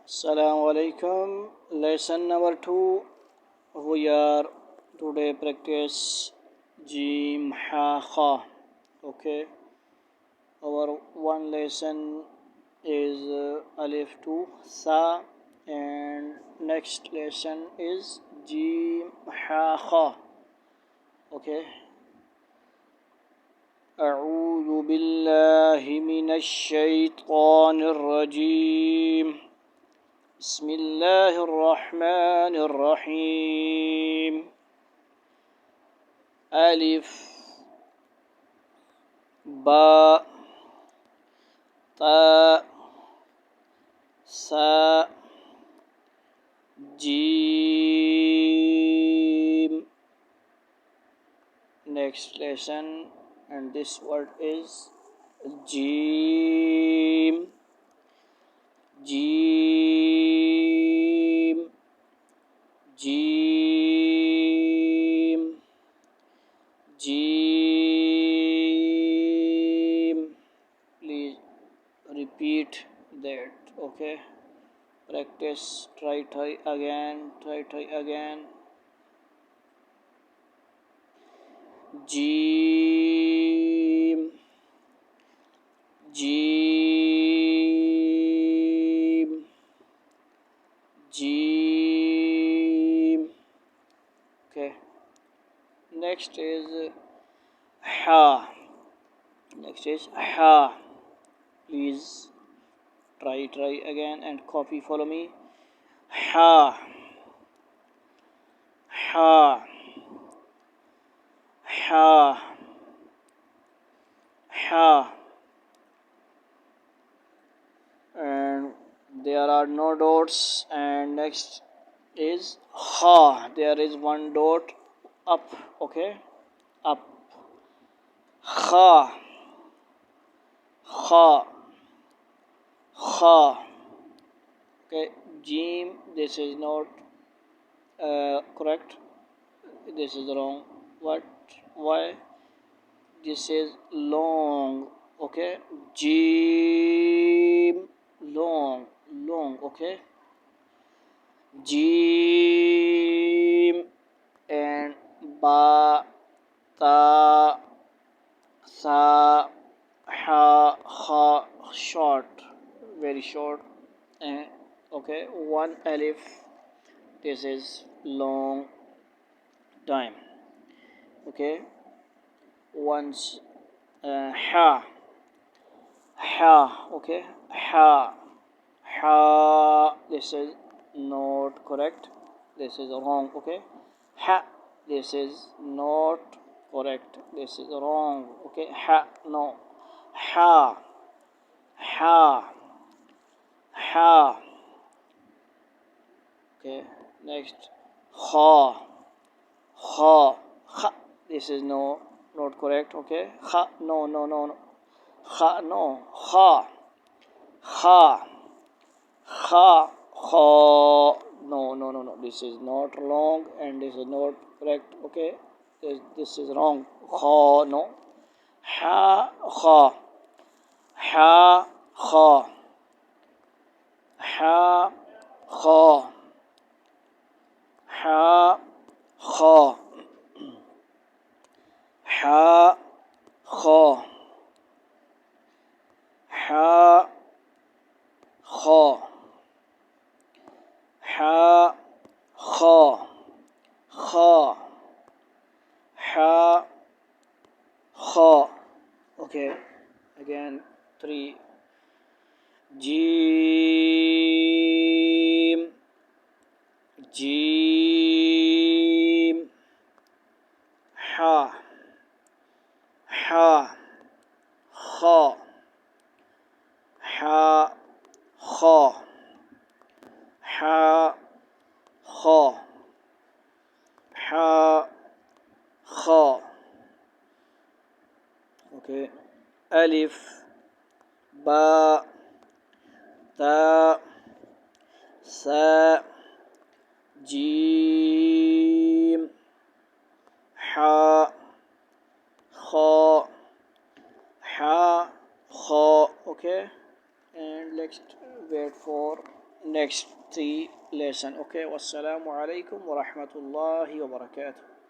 Assalamu alaikum. Lesson number 2. We are today practice Jim Ha Kha. Okay. Our one lesson is Alif to Sa, and next lesson is Jim Ha Kha. Okay. أعوذ بالله من الشيطان الرجيم. بسم الله الرحمن الرحيم. ألف باء تاء ساء جيم. Next lesson, and this word is Jim. Jim. Jim. Jim. Please repeat that. Okay. Practice. Try again. Try again. Jim. Jim. Jim. Okay. Next is Ha. Next is Ha. Please try again and copy. Follow me. Ha. Ha. Ha. Ha. And there are no dots. And next is Ha. There is one dot up. Okay, up. Kha. Kha. Kha. Okay, Jim. This is not correct. This is wrong. What? Why? This is long. Okay, Jim. Long. Okay, Jim. And Ba, Ta, Sa, Ha, Kha. Short, very short. And okay, one alif. This is long time. Okay, once Ha. Okay, Ha. This is not correct. This is wrong. Okay, Ha. This is not correct. This is wrong. Okay, Ha. No. Ha. Okay, next. Kha. This is not correct. Okay, Kha. No. Kha. No. Kha. No. This is not long, and this is not correct. Okay, this is wrong. Kha. No. Ha. Kha. Ha. Kha. Ha. Kha. Ha. Kha. Ha. Kha. Ha. Kha. Ha. Kha. Kha. Ha. Kha. Okay, again 3. Jim. Jim. Ha. Kha. Ha. Kha. Ha. Kha. Ha. Kha. Okay, Alif, Ba, Ta, Sa, Jim, Ha, Kha. Okay, and let's wait for next 3 lesson. Okay, wassalamu alaikum wa rahmatullahi wa barakatuh.